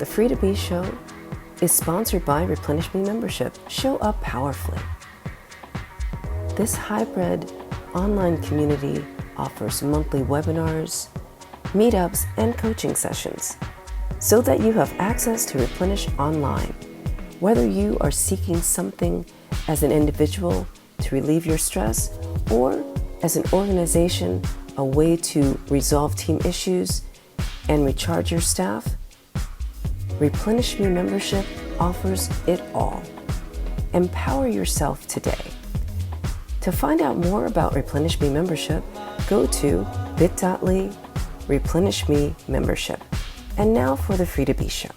The Free to Be Show is sponsored by Replenish Me membership. Show up powerfully. This hybrid online community offers monthly webinars, meetups, and coaching sessions so that you have access to Replenish online. Whether you are seeking something as an individual to relieve your stress or as an organization, a way to resolve team issues and recharge your staff, Replenish Me membership offers it all. Empower yourself today. To find out more about Replenish Me membership, go to bit.ly/Replenish Me membership. And now for the Free to Be Show.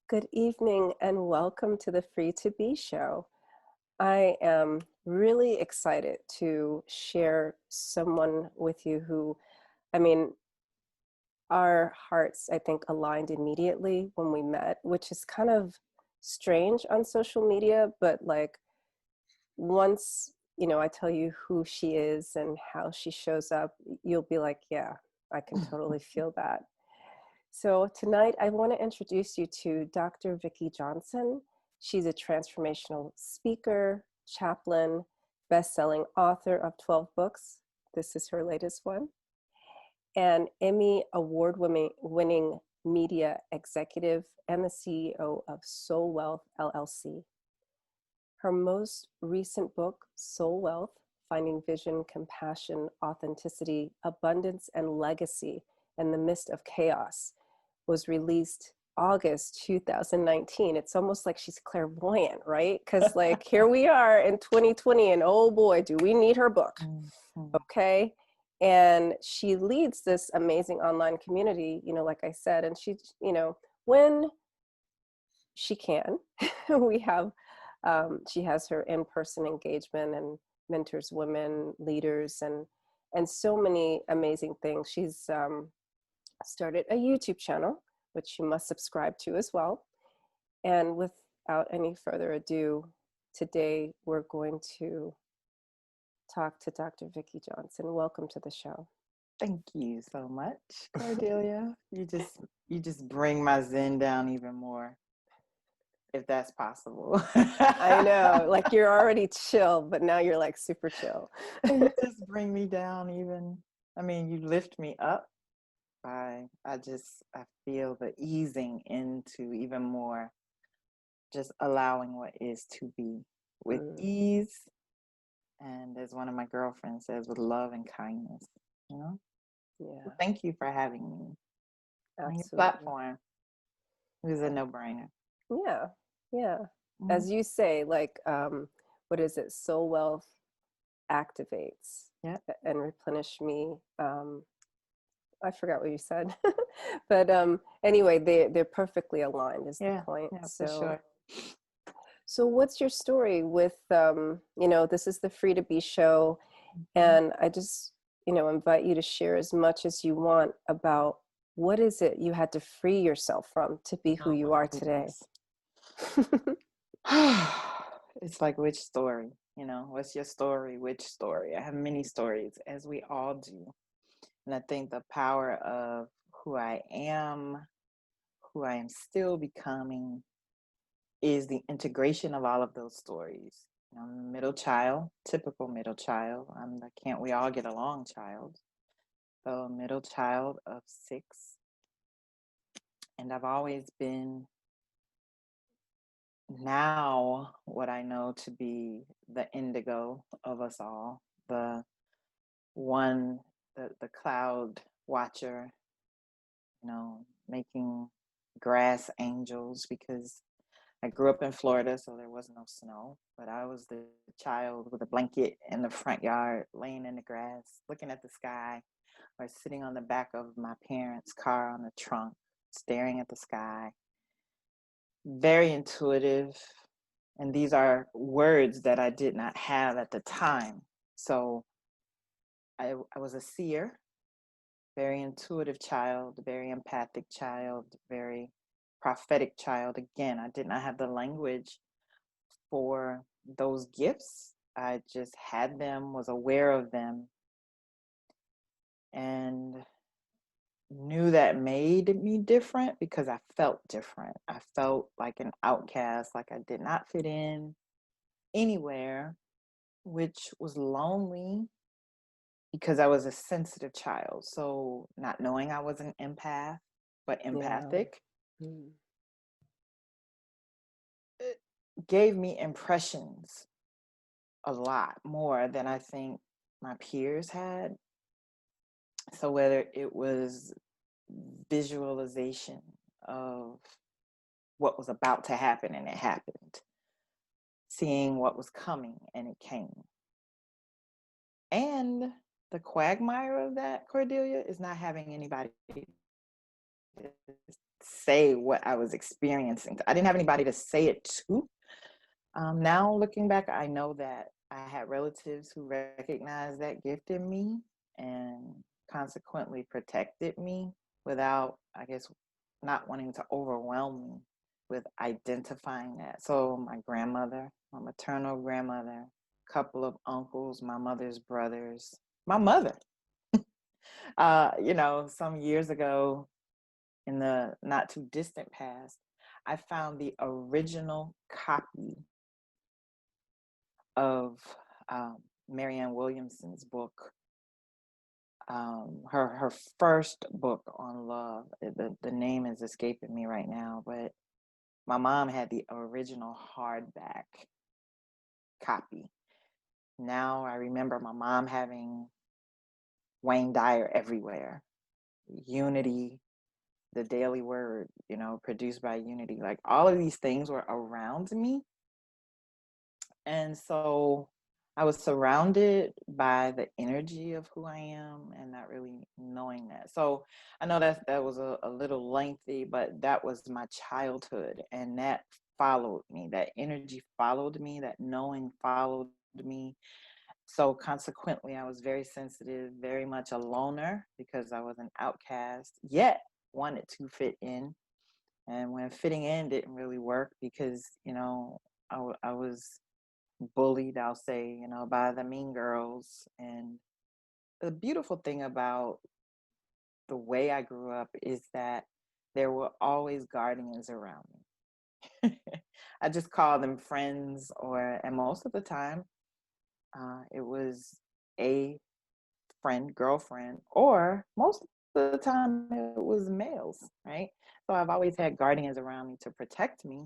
Good evening and welcome to the Free to Be Show. I am really excited to share someone with you who, our hearts, I think, aligned immediately when we met, which is kind of strange on social media, but like once, I tell you who she is and how she shows up, you'll be like, yeah, I can totally feel that. So tonight I want to introduce you to Dr. Vikki Johnson. She's a transformational speaker, chaplain, best-selling author of 12 books. This is her latest one. And Emmy Award winning media executive and the CEO of Soul Wealth LLC. Her most recent book, Soul Wealth: Finding Vision, Compassion, Authenticity, Abundance, and Legacy in the Midst of Chaos, was released August 2019. It's almost like she's clairvoyant, right? Because like here we are in 2020 and oh boy, do we need her book, okay? And she leads this amazing online community, like I said, and she, when she can, we have, she has her in-person engagement and mentors women, leaders, and so many amazing things. She's started a YouTube channel, which you must subscribe to as well. And without any further ado, today we're going to talk to Dr. Vikki Johnson. Welcome to the show. Thank you so much, Cordelia. You just bring my zen down even more, if that's possible. I know, like you're already chill, but now you're like super chill. You just bring me down even. You lift me up. I feel the easing into even more, just allowing what is to be with ease, and as one of my girlfriends says, with love and kindness. Yeah. So thank you for having me on your platform. It was a no-brainer. Yeah. Mm-hmm. As you say, like, what is it? Soul Wealth activates and Replenish Me. I forgot what you said, but anyway, they're perfectly aligned is the point. Yeah, for sure. So what's your story with, this is the Free to Be Show, and I just, invite you to share as much as you want about what is it you had to free yourself from to be who you are today. It's like, which story? What's your story? Which story? I have many stories, as we all do. And I think the power of who I am still becoming, is the integration of all of those stories. I'm a middle child, typical middle child. I'm the can't we all get along child. So a middle child of 6. And I've always been now what I know to be the indigo of us all, the one, the cloud watcher, making grass angels, because I grew up in Florida, so there was no snow, but I was the child with a blanket in the front yard, laying in the grass, looking at the sky, or sitting on the back of my parents' car on the trunk, staring at the sky. Very intuitive. And these are words that I did not have at the time. So I was a seer, very intuitive child, very empathic child, very prophetic child. Again, I did not have the language for those gifts. I just had them, was aware of them, and knew that made me different because I felt different. I felt like an outcast, like I did not fit in anywhere, which was lonely because I was a sensitive child. So not knowing I was an empath, but Yeah. empathic, Mm. it gave me impressions a lot more than I think my peers had. So whether it was visualization of what was about to happen and it happened, seeing what was coming and it came. And the quagmire of that, Cordelia, is not having anybody say what I was experiencing. I didn't have anybody to say it to. Now, looking back, I know that I had relatives who recognized that gift in me and consequently protected me without, I guess, not wanting to overwhelm me with identifying that. So, my grandmother, my maternal grandmother, couple of uncles, my mother's brothers, my mother. Some years ago, in the not too distant past, I found the original copy of Marianne Williamson's book, her first book on love. The name is escaping me right now, but my mom had the original hardback copy. Now I remember my mom having Wayne Dyer everywhere, Unity, the Daily Word, produced by Unity. Like all of these things were around me. And so I was surrounded by the energy of who I am and not really knowing that. So I know that was a little lengthy, but that was my childhood. And that followed me. That energy followed me. That knowing followed me. So consequently, I was very sensitive, very much a loner because I was an outcast, yet wanted to fit in. And when fitting in didn't really work because, I was bullied, I'll say, by the mean girls. And the beautiful thing about the way I grew up is that there were always guardians around me. I just call them friends, and most of the time, it was a friend, girlfriend, or most of the time it was males, right? So I've always had guardians around me to protect me.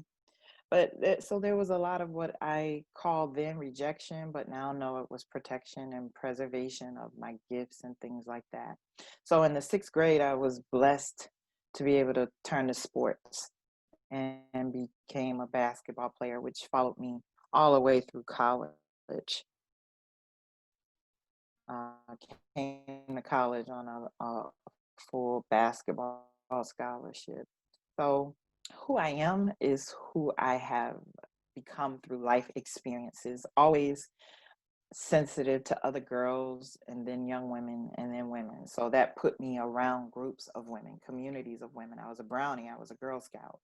But so there was a lot of what I called then rejection, but now know it was protection and preservation of my gifts and things like that. So in the 6th grade, I was blessed to be able to turn to sports and became a basketball player, which followed me all the way through college. Uh, Came to college on a full basketball scholarship. So who I am is who I have become through life experiences, always sensitive to other girls and then young women and then women. So that put me around groups of women, communities of women. I was a Brownie, I was a Girl Scout.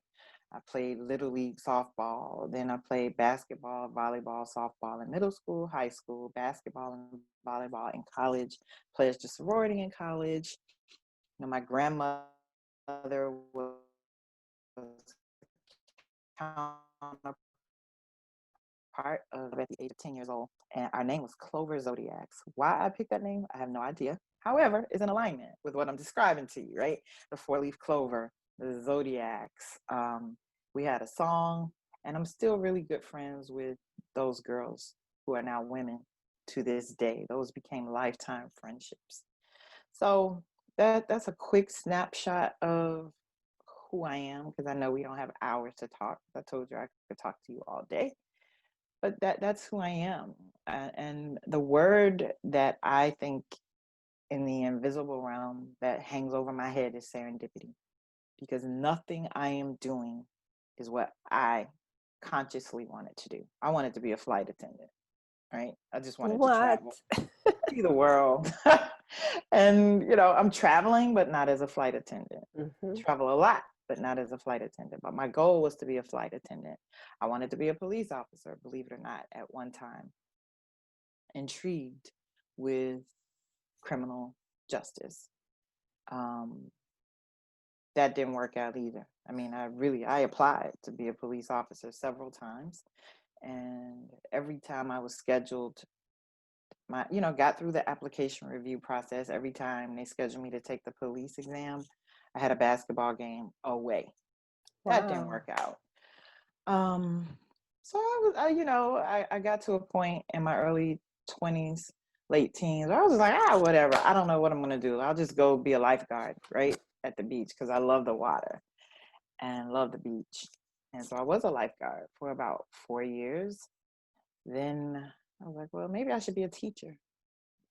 I played Little League softball. Then I played basketball, volleyball, softball in middle school, high school, basketball and volleyball in college, pledged to sorority in college. My grandmother was counterpart of at the age of 10 years old. And our name was Clover Zodiacs. Why I picked that name, I have no idea. However, it's in alignment with what I'm describing to you, right? The 4-leaf clover, the Zodiacs. We had a song, and I'm still really good friends with those girls who are now women to this day. Those became lifetime friendships. So that's a quick snapshot of who I am, because I know we don't have hours to talk. I told you I could talk to you all day, but that's who I am. And the word that I think in the invisible realm that hangs over my head is serendipity, because nothing I am doing is what I consciously wanted to do. I wanted to be a flight attendant, right? I just wanted to What? travel, see the world. And, I'm traveling, but not as a flight attendant. Mm-hmm. Travel a lot, but not as a flight attendant. But my goal was to be a flight attendant. I wanted to be a police officer, believe it or not, at one time. Intrigued with criminal justice. That didn't work out either. I mean, I applied to be a police officer several times, and every time I was scheduled, got through the application review process. Every time they scheduled me to take the police exam, I had a basketball game away. That didn't Wow. work out. So I got to a point in my early 20s, late teens, where I was like, whatever. I don't know what I'm going to do. I'll just go be a lifeguard, right, at the beach, because I love the water and love the beach. And so I was a lifeguard for about 4 years. Then I was like, well, maybe I should be a teacher.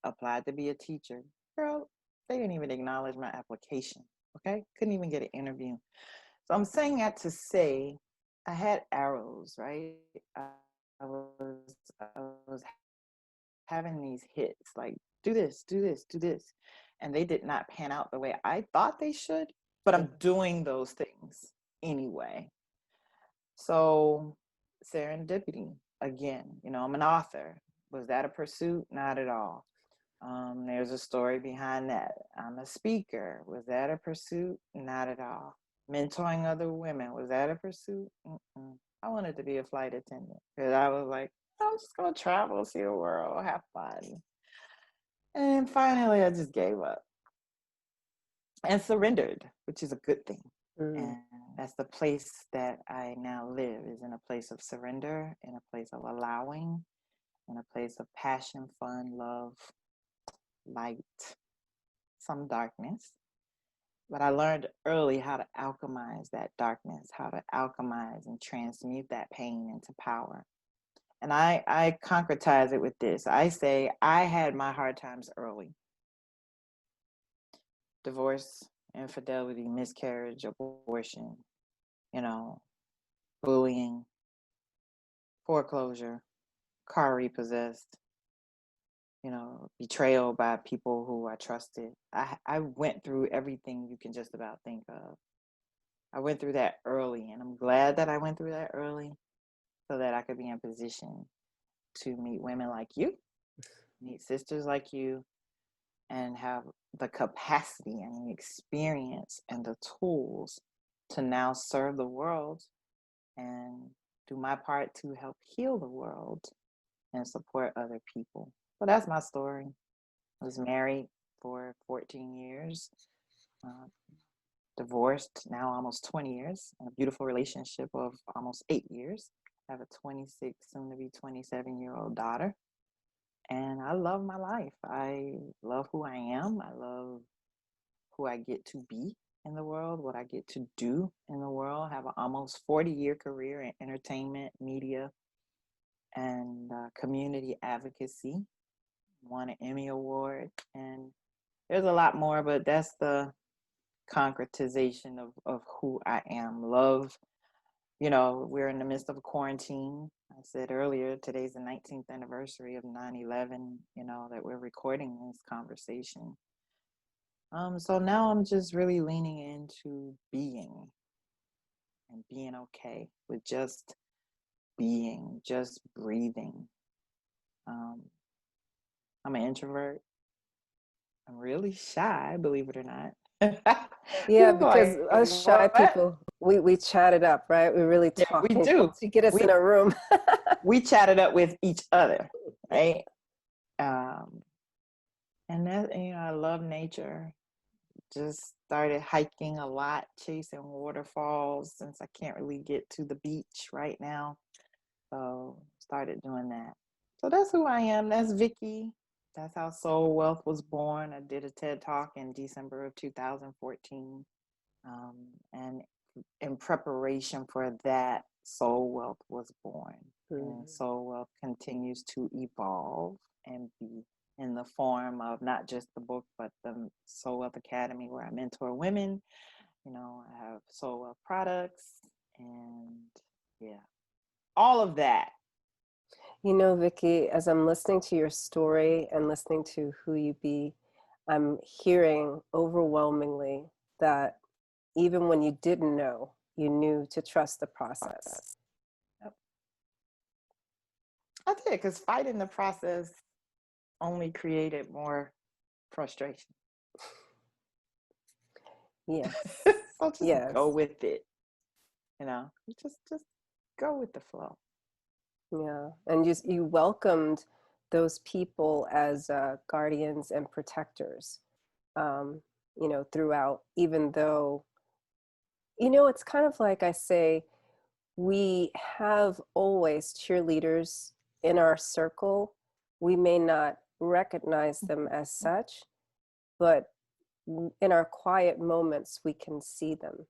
Applied to be a teacher. Girl, they didn't even acknowledge my application. Okay? Couldn't even get an interview. So I'm saying that to say I had arrows, right? I was having these hits like, do this, do this, do this. And they did not pan out the way I thought they should, but I'm doing those things anyway. So serendipity, again, I'm an author. Was that a pursuit? Not at all. There's a story behind that. I'm a speaker. Was that a pursuit? Not at all. Mentoring other women. Was that a pursuit? I wanted to be a flight attendant because I was like, I'm just going to travel, see the world, have fun. And finally, I just gave up and surrendered, which is a good thing. And that's the place that I now live, is in a place of surrender, in a place of allowing, in a place of passion, fun, love, light, some darkness. But I learned early how to alchemize that darkness, how to alchemize and transmute that pain into power. And I concretize it with this. I say I had my hard times early. Divorce, infidelity, miscarriage, abortion, bullying, foreclosure, car repossessed, betrayal by people who I trusted. I went through everything you can just about think of. I went through that early, and I'm glad that I went through that early so that I could be in position to meet women like you, meet sisters like you, and have the capacity and the experience and the tools to now serve the world and do my part to help heal the world and support other people. So that's my story. I was married for 14 years, divorced now almost 20 years, in a beautiful relationship of almost 8 years. I have a 26, soon to be 27-year-old daughter. And I love my life. I love who I am. I love who I get to be in the world, what I get to do in the world. I have an almost 40-year career in entertainment, media, and community advocacy. Won an Emmy Award. And there's a lot more, but that's the concretization of who I am. Love, we're in the midst of a quarantine. I said earlier, today's the 19th anniversary of 9/11, that we're recording this conversation. So now I'm just really leaning into being and being okay with just being, just breathing. I'm an introvert. I'm really shy, believe it or not. Yeah, People are because like, us shy what? people, we chat it up, right? We really Yeah, talk we it do. once you get us in a room. We chatted up with each other, right? And that, I love nature. Just started hiking a lot, chasing waterfalls since I can't really get to the beach right now. So started doing that. So that's who I am. That's Vikki. That's how Soul Wealth was born. I did a TED Talk in December of 2014. And in preparation for that, Soul Wealth was born. And Soul Wealth continues to evolve and be in the form of not just the book, but the Soul Wealth Academy, where I mentor women. I have Soul Wealth products, and yeah, all of that. Vikki, as I'm listening to your story and listening to who you be, I'm hearing overwhelmingly that even when you didn't know, you knew to trust the process. Yep. I did, because fighting the process only created more frustration. Yes. So just go Yes. with it, you know, just go with the flow. Yeah. And you welcomed those people as guardians and protectors, um, throughout, even though, it's kind of like I say, we have always cheerleaders in our circle. We may not recognize them as such, but in our quiet moments, we can see them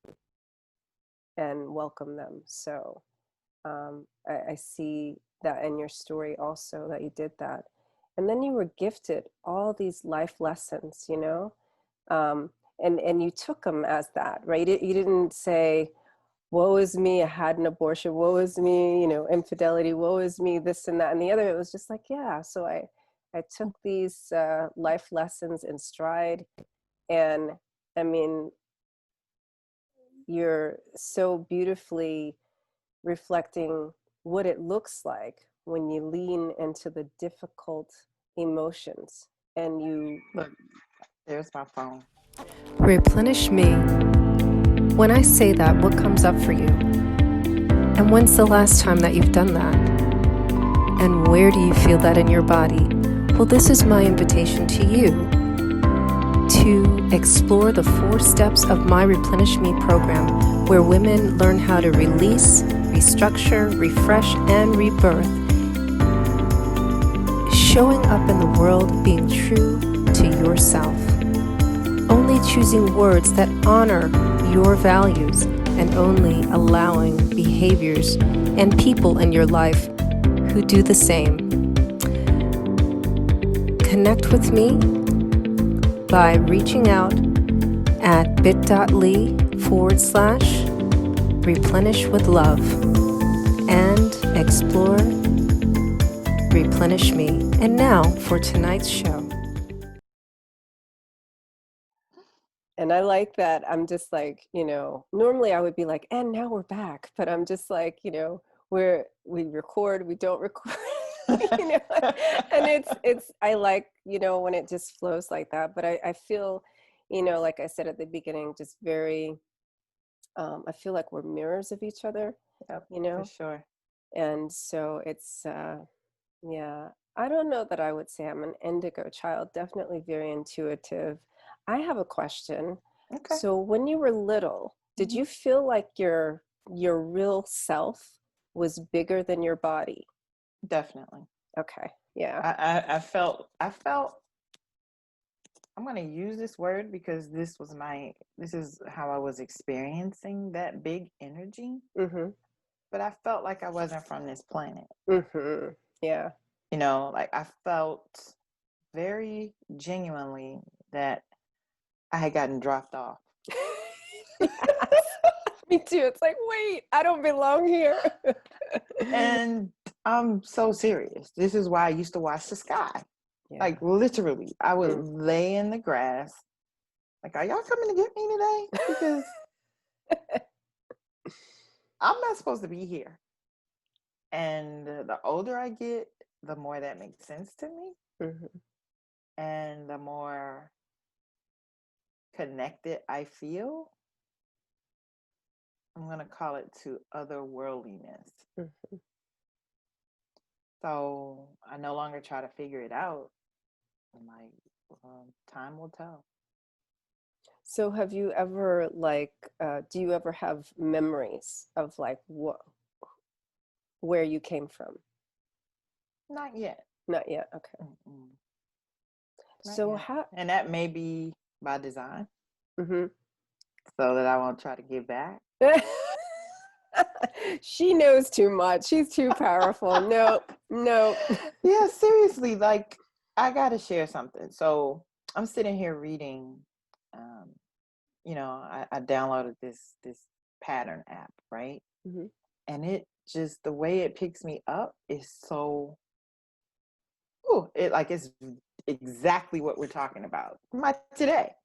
and welcome them. So I see that in your story also, that you did that. And then you were gifted all these life lessons, um, and you took them as that, right? You didn't say, woe is me, I had an abortion, woe is me, infidelity, woe is me, this and that and the other. It was just like, yeah, so I took these life lessons in stride. And I mean, you're so beautifully reflecting what it looks like when you lean into the difficult emotions and you Look, there's my phone. Replenish me. When I say that, what comes up for you? And when's the last time that you've done that? And where do you feel that in your body? Well, this is my invitation to you to explore the 4 steps of my Replenish Me program, where women learn how to release, restructure, refresh, and rebirth, showing up in the world, being true to yourself, only choosing words that honor your values, and only allowing behaviors and people in your life who do the same. Connect with me by reaching out at bit.ly/replenish with love and explore Replenish Me. And now for tonight's show. and I like that. I'm just like, normally I would be like, and now we're back, but I'm just like, we record, we don't record. you know and it's I like, when it just flows like that. But I feel, like I said at the beginning, just very I feel like we're mirrors of each other. Yep, for sure. And so it's yeah, I don't know that I would say I'm an indigo child. Definitely very intuitive. I have a question. Okay. So when you were little, did you feel like your real self was bigger than your body? Definitely. Okay. Yeah. I felt I'm going to use this word because this is how I was experiencing that big energy. Mhm. But I felt like I wasn't from this planet. Mhm. Yeah. Like I felt very genuinely that I had gotten dropped off. Yes. Me too. It's like, wait, I don't belong here. And I'm so serious. This is why I used to watch the sky. Yeah. Like literally, I would lay in the grass. Like, are y'all coming to get me today? Because I'm not supposed to be here. And the older I get, the more that makes sense to me. Mhm. And the more connected I feel. I'm going to call it to otherworldliness. Mhm. So I no longer try to figure it out. I'm like, time will tell. So have you ever do you ever have memories of like where you came from? Not yet. Not yet. Okay. Not So yet. how? And that may be by design, Mhm. so that I won't try to give back. She knows too much. She's too powerful. Nope. Yeah, seriously, like I gotta share something. So I'm sitting here reading. I downloaded this pattern app, right? Mhm. And it just the way it picks me up is so. It's exactly what we're talking about today.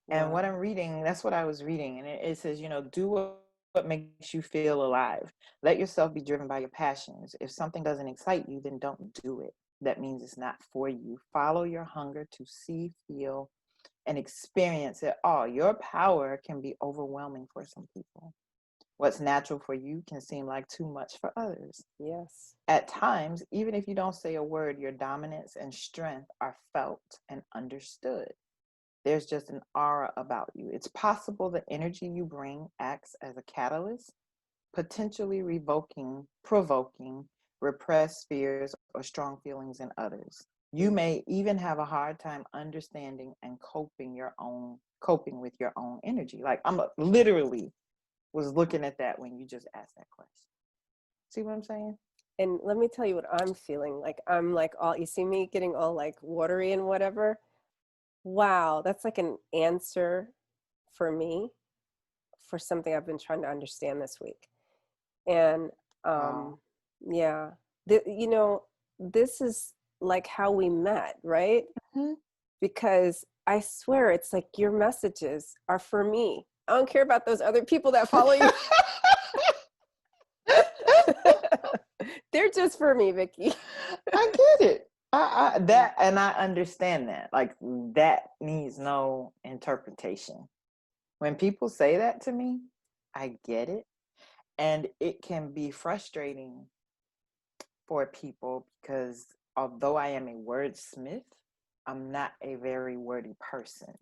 And what Wow. I'm reading, that's what I was reading. And it says, do what makes you feel alive. Let yourself be driven by your passions. If something doesn't excite you, then don't do it. That means it's not for you. Follow your hunger to see, feel, and experience it all. Your power can be overwhelming for some people. What's natural for you can seem like too much for others. Yes. At times, even if you don't say a word, your dominance and strength are felt and understood. There's just an aura about you. It's possible the energy you bring acts as a catalyst, potentially provoking repressed fears or strong feelings in others. You may even have a hard time understanding and coping with your own energy. Like literally was looking at that when you just asked that question. See what I'm saying? And let me tell you what I'm feeling. Like I'm like all, you see me getting all like watery and whatever. Wow, that's like an answer for me for something I've been trying to understand this week. And Wow. yeah, you know, this is like how we met, right? Mm-hmm. Because I swear it's like your messages are for me. I don't care about those other people that follow you. They're just for me, Vikki. I get it. And I understand that. Like that needs no interpretation. When people say that to me, I get it. And it can be frustrating for people because although I am a wordsmith, I'm not a very wordy person.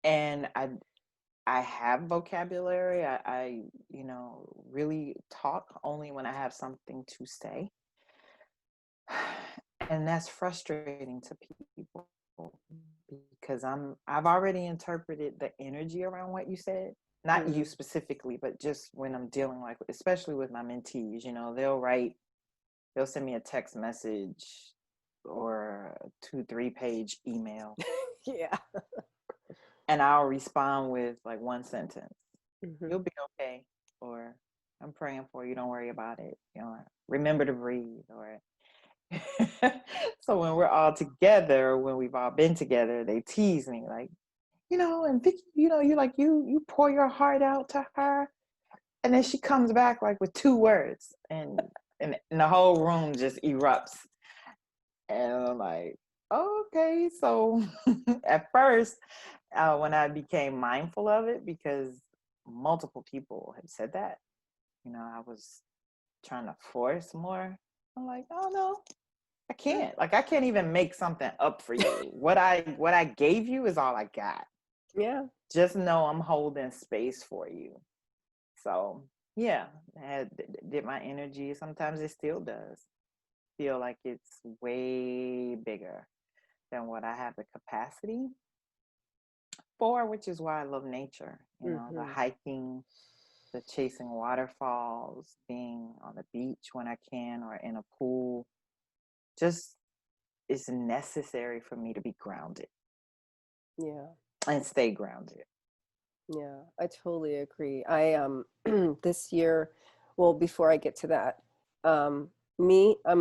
And I have vocabulary. I really talk only when I have something to say. And that's frustrating to people because I've already interpreted the energy around what you said. Not you specifically, but just when I'm dealing like, especially with my mentees, they'll send me a text message or a 2-3 page email. Yeah. And I'll respond with like one sentence. Mm-hmm. You'll be okay. Or I'm praying for you. Don't worry about it. Remember to breathe. Or so when we're all together, when we've all been together, they tease me like, and Vikki, you pour your heart out to her. And then she comes back like with 2 words and the whole room just erupts. And I'm like, oh, okay. So at first, when I became mindful of it, because multiple people have said that, I was trying to force more. I'm like, oh no, I can't. Like I can't even make something up for you. What I gave you is all I got. Yeah. Just know I'm holding space for you. So yeah, did my energy, sometimes it still does feel like it's way bigger than what I have the capacity for, which is why I love nature. The hiking, the chasing waterfalls, being on the beach when I can, or in a pool, just is necessary for me to be grounded. Yeah. And stay grounded. Yeah, I totally agree. I this year, well, before I get to that, I'm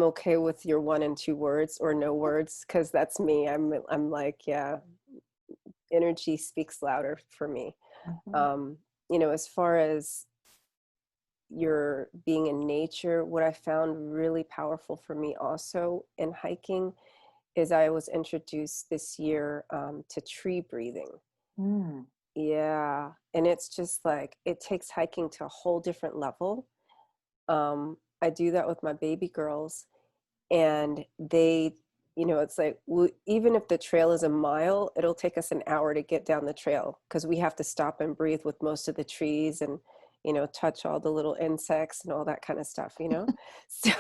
okay with your 1 and 2 words or no words, because that's me. I'm like, yeah, energy speaks louder for me. As far as your being in nature, what I found really powerful for me also in hiking is I was introduced this year to tree breathing. Yeah. And it's just like, it takes hiking to a whole different level. I do that with my baby girls, and they, it's like, even if the trail is a mile, it'll take us an hour to get down the trail because we have to stop and breathe with most of the trees and, touch all the little insects and all that kind of stuff, So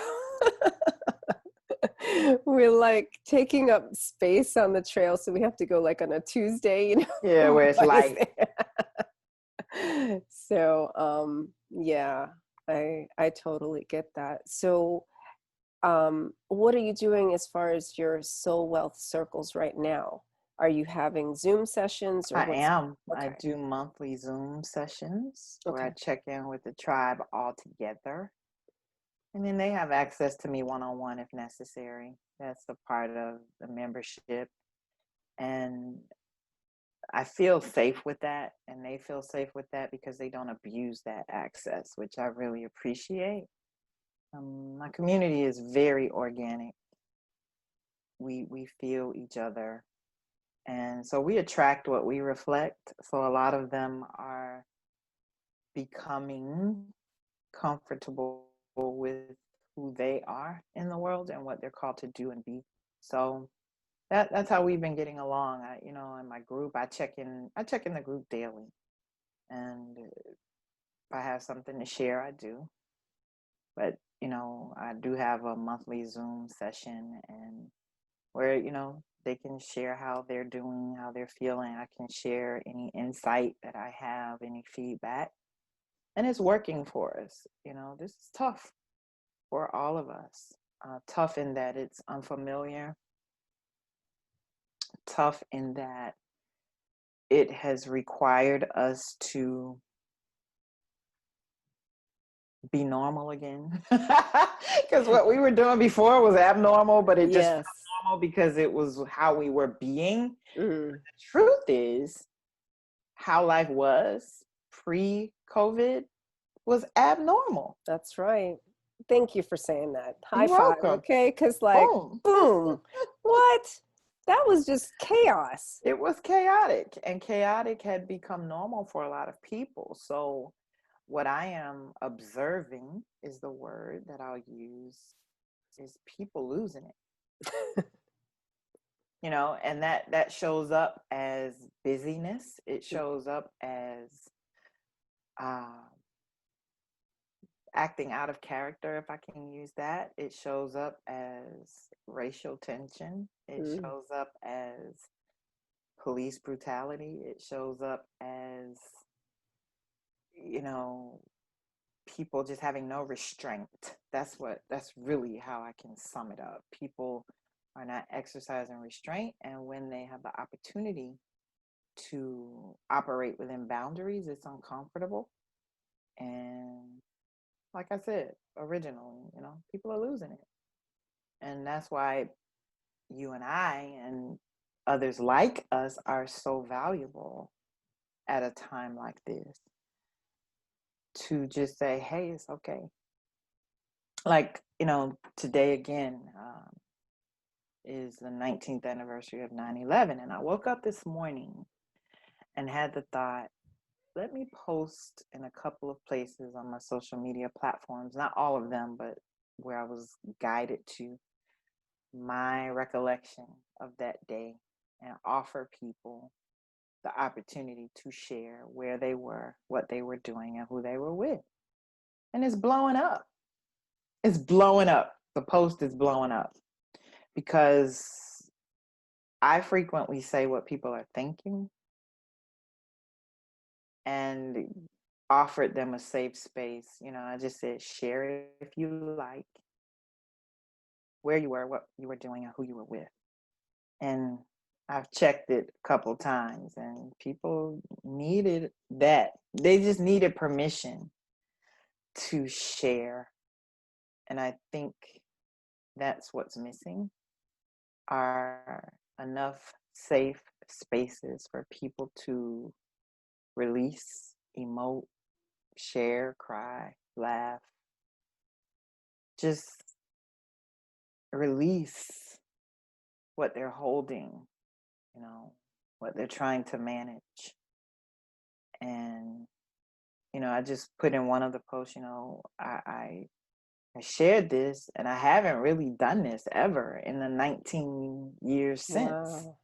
we're like taking up space on the trail. So we have to go like on a Tuesday, Yeah, where it's light. So, yeah, I totally get that. So, what are you doing as far as your soul wealth circles right now? Are you having Zoom sessions or I what's? am. Okay. I do monthly Zoom sessions where I Okay. check in with the tribe all together. And then they have access to me one-on-one if necessary. That's a part of the membership. And I feel safe with that. And they feel safe with that because they don't abuse that access, which I really appreciate. My community is very organic. We feel each other. And so we attract what we reflect. So a lot of them are becoming comfortable with who they are in the world and what they're called to do and be. So that's how we've been getting along. You know, in my group, I check in the group daily, and if I have something to share, I do. But you know, I do have a monthly Zoom session, and where, you know, they can share how they're doing, how they're feeling. I can share any insight that I have, any feedback, and it's working for us. You know, this is tough for all of us. Tough in that it's unfamiliar. Tough in that it has required us to be normal again. Because what we were doing before was abnormal, but it just felt normal because it was how we were being. The truth is, how life was pre-COVID was abnormal. That's right. Thank you for saying that. High You're five, welcome. okay? Because like, Boom. boom. What? That was just chaos. It was chaotic, and chaotic had become normal for a lot of people. So what I am observing is the word that I'll use is people losing it. You know, and that shows up as busyness. It shows up as acting out of character, if I can use that. It shows up as racial tension. It shows up as police brutality. It shows up as, you know, people just having no restraint. That's really how I can sum it up. People are not exercising restraint, and when they have the opportunity to operate within boundaries, it's uncomfortable. And like I said originally, you know, people are losing it. And that's why you and I and others like us are so valuable at a time like this, to just say, hey, it's okay. Like, you know, today again is the 19th anniversary of 9/11. And I woke up this morning and had the thought, let me post in a couple of places on my social media platforms, not all of them, but where I was guided to, my recollection of that day, and offer people the opportunity to share where they were, what they were doing, and who they were with. And it's blowing up. It's blowing up. The post is blowing up because I frequently say what people are thinking, and offered them a safe space. You know, I just said, share it if you like, where you were, what you were doing, and who you were with. And I've checked it a couple times, and people needed that. They just needed permission to share. And I think that's what's missing, are enough safe spaces for people to release, emote, share, cry, laugh, just release what they're holding, you know, what they're trying to manage. And, you know, I just put in one of the posts, you know, I shared this, and I haven't really done this ever in the 19 years since. Wow.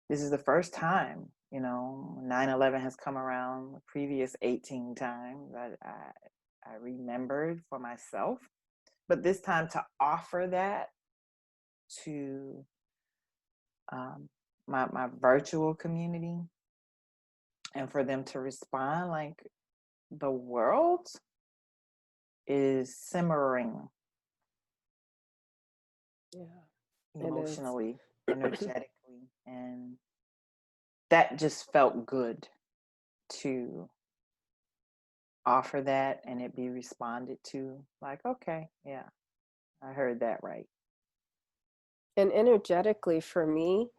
This is the first time, you know. 9/11 has come around the previous 18 times I remembered for myself. But this time to offer that to my virtual community, and for them to respond, like, the world is simmering. Yeah. Emotionally, energetically, and that just felt good to offer that and it be responded to, like, okay, yeah, I heard that right. And energetically, for me,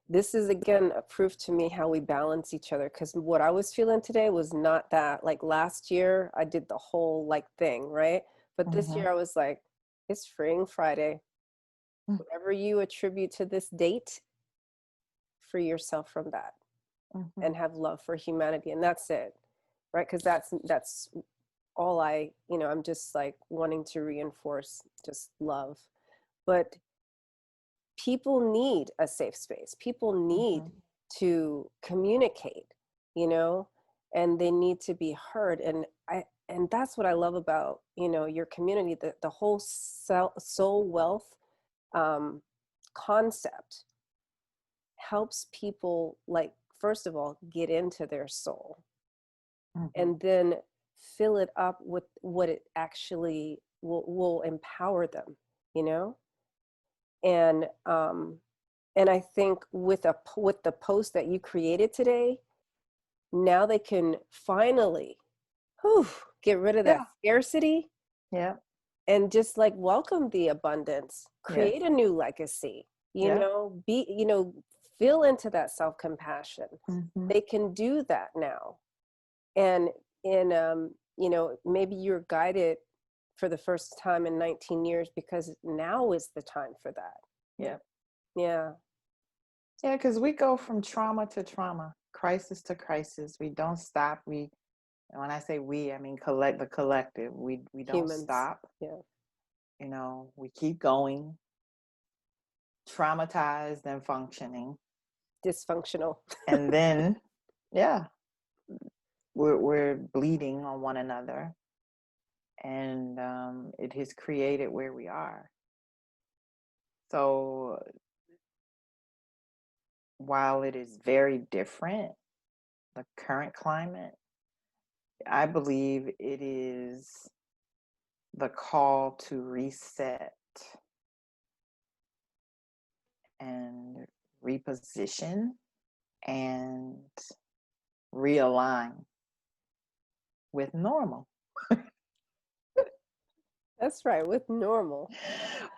this is again a proof to me how we balance each other, because what I was feeling today was not that. Like last year I did the whole like thing, right? But this year I was like, it's Freeing Friday. Whatever you attribute to this date, free yourself from that Mm-hmm. and have love for humanity, and that's it, right? Because that's all I, I'm just like wanting to reinforce just love. But people need a safe space. People need to communicate, and they need to be heard. And that's what I love about, your community, the whole soul wealth concept helps people, like, first of all, get into their soul, and then fill it up with what it actually will empower them, and I think with the post that you created today, now they can finally get rid of that scarcity, and just like welcome the abundance, create a new legacy, feel into that self-compassion. They can do that now. And maybe you're guided for the first time in 19 years because now is the time for that. Yeah, because we go from trauma to trauma, crisis to crisis. We don't stop. And when I say we, I mean the collective. We don't Humans. Stop. Yeah. We keep going, traumatized and functioning. Dysfunctional. And then, we're bleeding on one another. And it has created where we are. So while it is very different, the current climate, I believe it is the call to reset and reposition and realign with normal. That's right, with normal.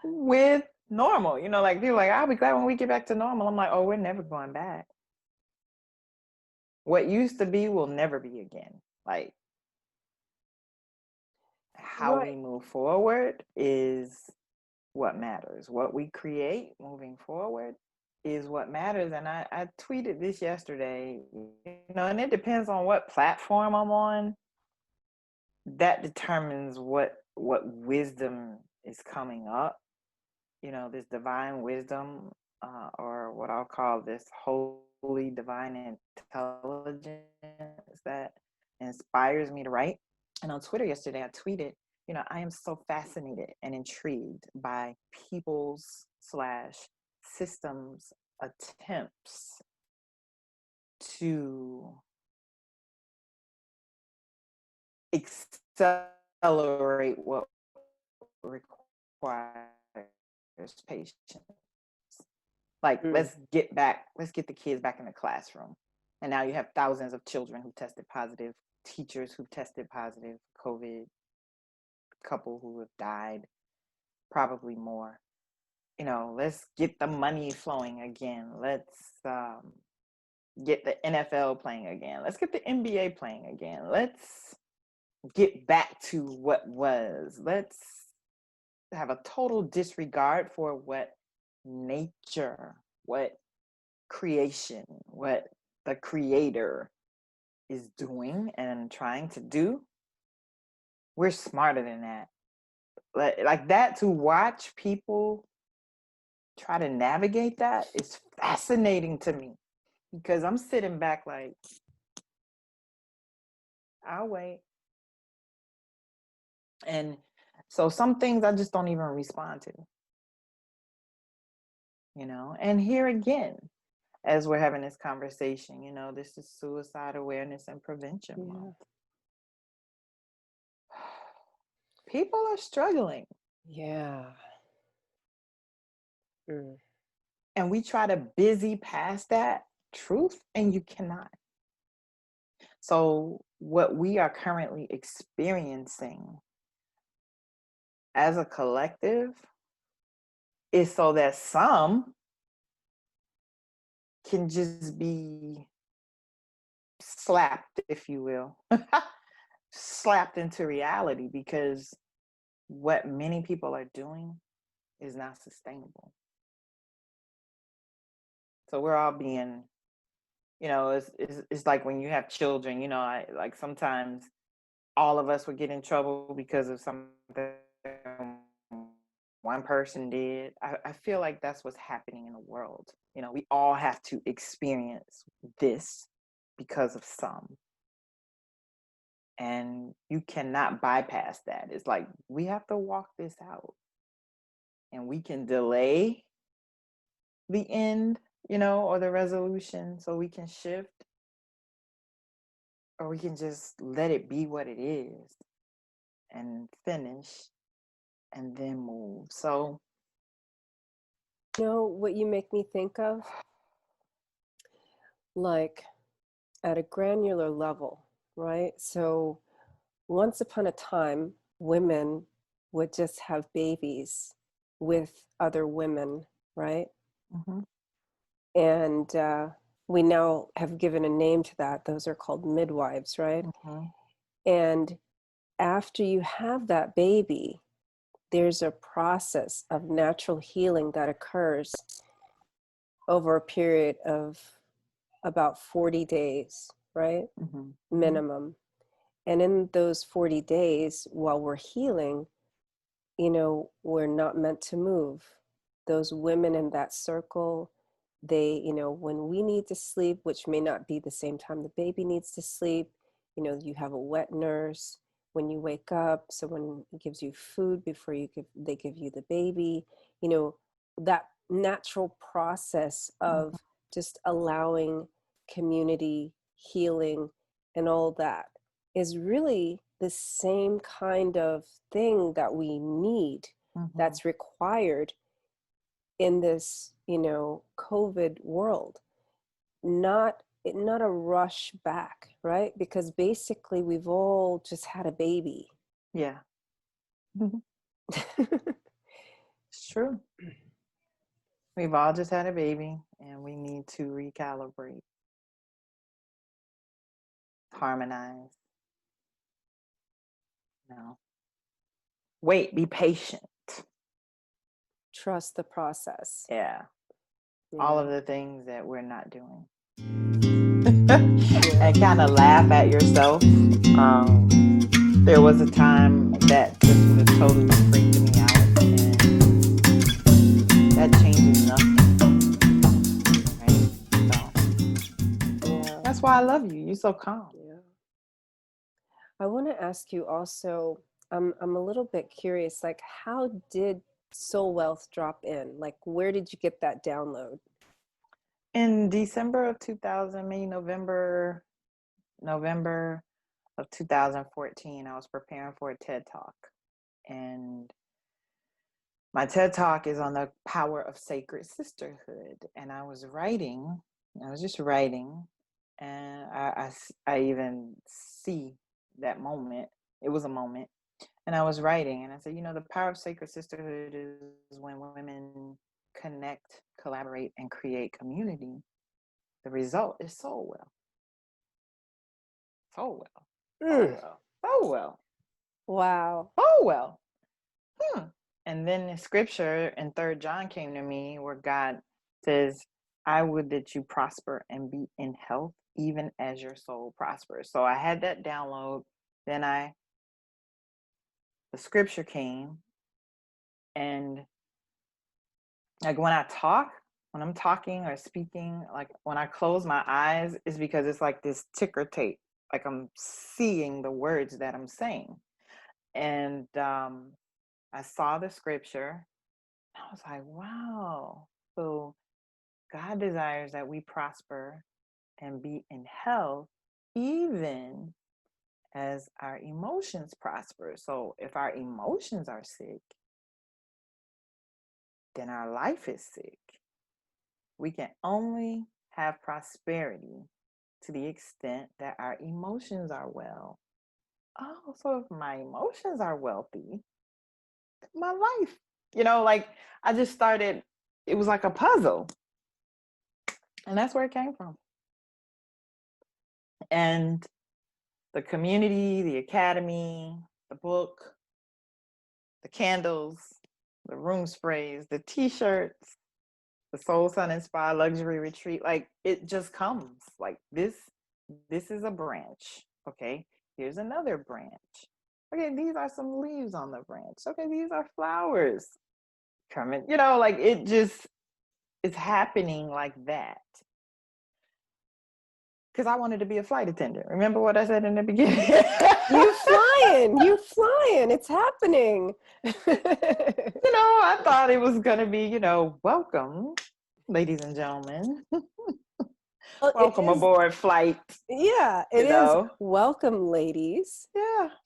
With normal, like people like, I'll be glad when we get back to normal. I'm like, oh, we're never going back. What used to be will never be again. Like, how we move forward is what matters. What we create moving forward is what matters. And I tweeted this yesterday, and it depends on what platform I'm on. That determines what wisdom is coming up. This divine wisdom, or what I'll call this holy divine intelligence that inspires me to write. And on Twitter yesterday, I tweeted, I am so fascinated and intrigued by people's / systems attempts to accelerate what requires patience. Like, let's get the kids back in the classroom. And now you have thousands of children who tested positive, teachers who tested positive, COVID, couple who have died, probably more. Let's get the money flowing again. Let's get the NFL playing again. Let's get the NBA playing again. Let's get back to what was. Let's have a total disregard for what nature, what creation, what the creator is doing and trying to do. We're smarter than that. Like that, to watch people try to navigate that is fascinating to me, because I'm sitting back like, I'll wait. And so some things I just don't even respond to, and here again, as we're having this conversation, this is Suicide Awareness and Prevention Month. People are struggling. Yeah. And we try to busy past that truth, and you cannot. So what we are currently experiencing as a collective is so that some can just be slapped, if you will, slapped into reality, because what many people are doing is not sustainable. So we're all being, it's like when you have children, like sometimes all of us would get in trouble because of something one person did. I feel like that's what's happening in the world. We all have to experience this because of some. And you cannot bypass that. It's like we have to walk this out. And we can delay the end, or the resolution so we can shift, or we can just let it be what it is and finish and then move. So, What you make me think of? Like at a granular level, right? So once upon a time, women would just have babies with other women, right? mm-hmm. And we now have given a name to that. Those are called midwives, right? Mm-hmm. And after you have that baby, there's a process of natural healing that occurs over a period of about 40 days, right? Mm-hmm. Minimum. And in those 40 days, while we're healing, we're not meant to move. Those women in that circle, they, when we need to sleep, which may not be the same time the baby needs to sleep, you have a wet nurse when you wake up, someone gives you food before they give you the baby, that natural process of just allowing community healing and all that is really the same kind of thing that we need, that's required in this, COVID world. Not a rush back, right? Because basically we've all just had a baby. Yeah. It's true. We've all just had a baby and we need to recalibrate, harmonize. Wait, be patient. Trust the process. Yeah. Yeah. All of the things that we're not doing. And kind of laugh at yourself. There was a time that just would have totally freaked me out, and that changes nothing. Right? So Yeah. that's why I love you. You're so calm. Yeah. I want to ask you also, I'm a little bit curious, like how did Soul Wealth drop in? Like where did you get that download? In December of 2000, maybe November of 2014, I was preparing for a TED Talk. And my TED Talk is on the power of sacred sisterhood. And I was just writing. And I even see that moment. It was a moment. And I was writing and I said, the power of sacred sisterhood is when women connect, collaborate, and create community. The result is so well. So well. So well. So well. Wow. Oh well. And then the scripture in 3rd John came to me where God says, I would that you prosper and be in health, even as your soul prospers. So I had that download. Then the scripture came. And like when I'm talking or speaking, like when I close my eyes, it's because it's like this ticker tape. Like I'm seeing the words that I'm saying. And I saw the scripture. I was like, wow. So God desires that we prosper and be in health, even as our emotions prosper. So if our emotions are sick, then our life is sick. We can only have prosperity to the extent that our emotions are well. Oh, so if my emotions are wealthy, my life, like I just started, it was like a puzzle. And that's where it came from. And the community, the academy, the book, the candles, the room sprays, the t-shirts, the Soul Sun and Spa Luxury Retreat, like it just comes. Like this is a branch. Okay, here's another branch. Okay, these are some leaves on the branch. Okay, these are flowers coming. You know, like it just is happening like that. Because I wanted to be a flight attendant. Remember what I said in the beginning? You flying, it's happening. I thought it was going to be, welcome, ladies and gentlemen. Well, Welcome aboard flight. Yeah, it is. Welcome, ladies,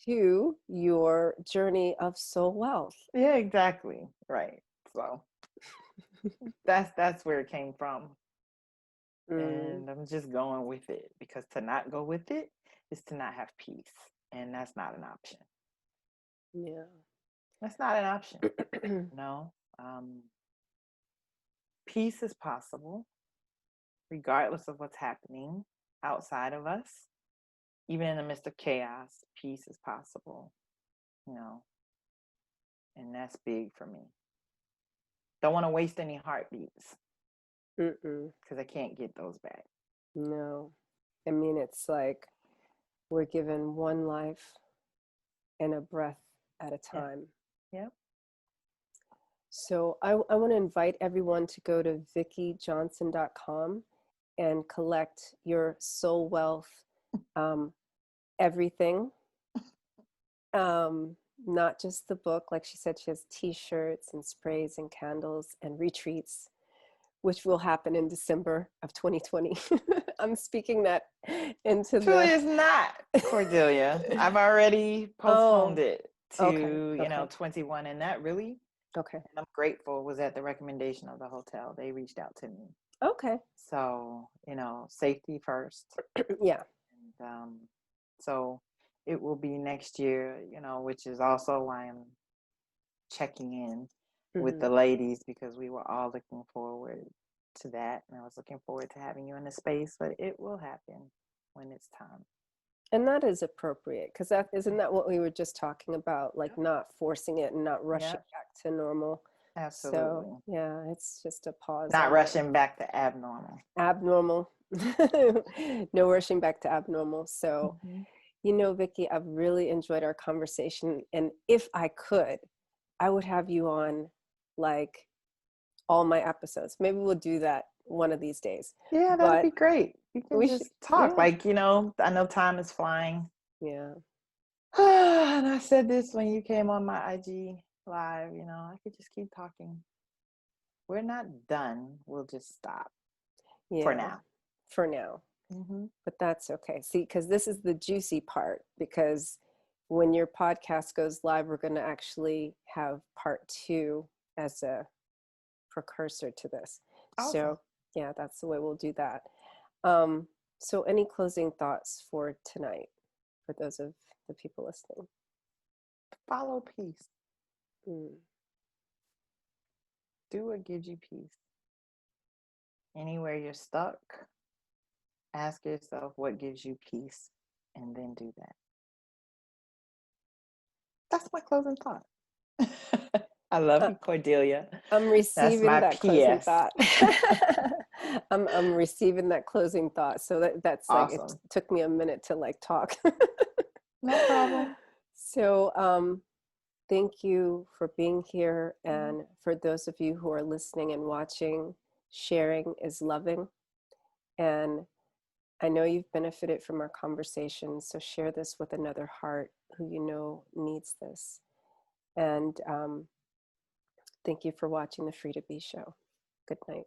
to your journey of soul wealth. Yeah, exactly. Right. So that's where it came from. And I'm just going with it, because to not go with it is to not have peace. And that's not an option. Yeah. That's not an option. No. Peace is possible, regardless of what's happening outside of us. Even in the midst of chaos, peace is possible, and that's big for me. Don't want to waste any heartbeats, because I can't get those back. No. I mean, it's like we're given one life and a breath at a time. Yeah. So I want to invite everyone to go to vikkijohnson.com and collect your soul wealth, everything. Not just the book. Like she said, she has t-shirts and sprays and candles and retreats, which will happen in December of 2020. I'm speaking that into Truly is not, Cordelia. I've already postponed it to 21, and that really, and I'm grateful, was at the recommendation of the hotel. They reached out to me. Okay. So, safety first. Yeah. And, so it will be next year, which is also why I'm checking in with the ladies, because we were all looking forward to that. And I was looking forward to having you in the space, but it will happen when it's time. And that is appropriate, because isn't that what we were just talking about? Like not forcing it and not rushing back to normal. Absolutely. So yeah, it's just a pause. Not rushing back to abnormal. Abnormal. No rushing back to abnormal. So, Vikki, I've really enjoyed our conversation. And if I could, I would have you on like all my episodes. Maybe we'll do that one of these days. Yeah, that'd be great. We can just talk. Yeah. Like, I know time is flying. Yeah. And I said this when you came on my IG live, I could just keep talking. We're not done. We'll just stop. Yeah. For now. But that's okay. See, because this is the juicy part, because when your podcast goes live, we're going to actually have part 2 as a precursor to this. Awesome. So yeah, that's the way we'll do that. So any closing thoughts for tonight, for those of the people listening? Follow peace. Do what gives you peace. Anywhere you're stuck, ask yourself what gives you peace, and then do that. That's my closing thought. I love you, Cordelia. I'm receiving that closing thought. I'm receiving that closing thought. So that's awesome. Like, it took me a minute to like talk. No problem. So thank you for being here. And for those of you who are listening and watching, sharing is loving. And I know you've benefited from our conversation. So share this with another heart who needs this. And thank you for watching the Free to Be show. Good night.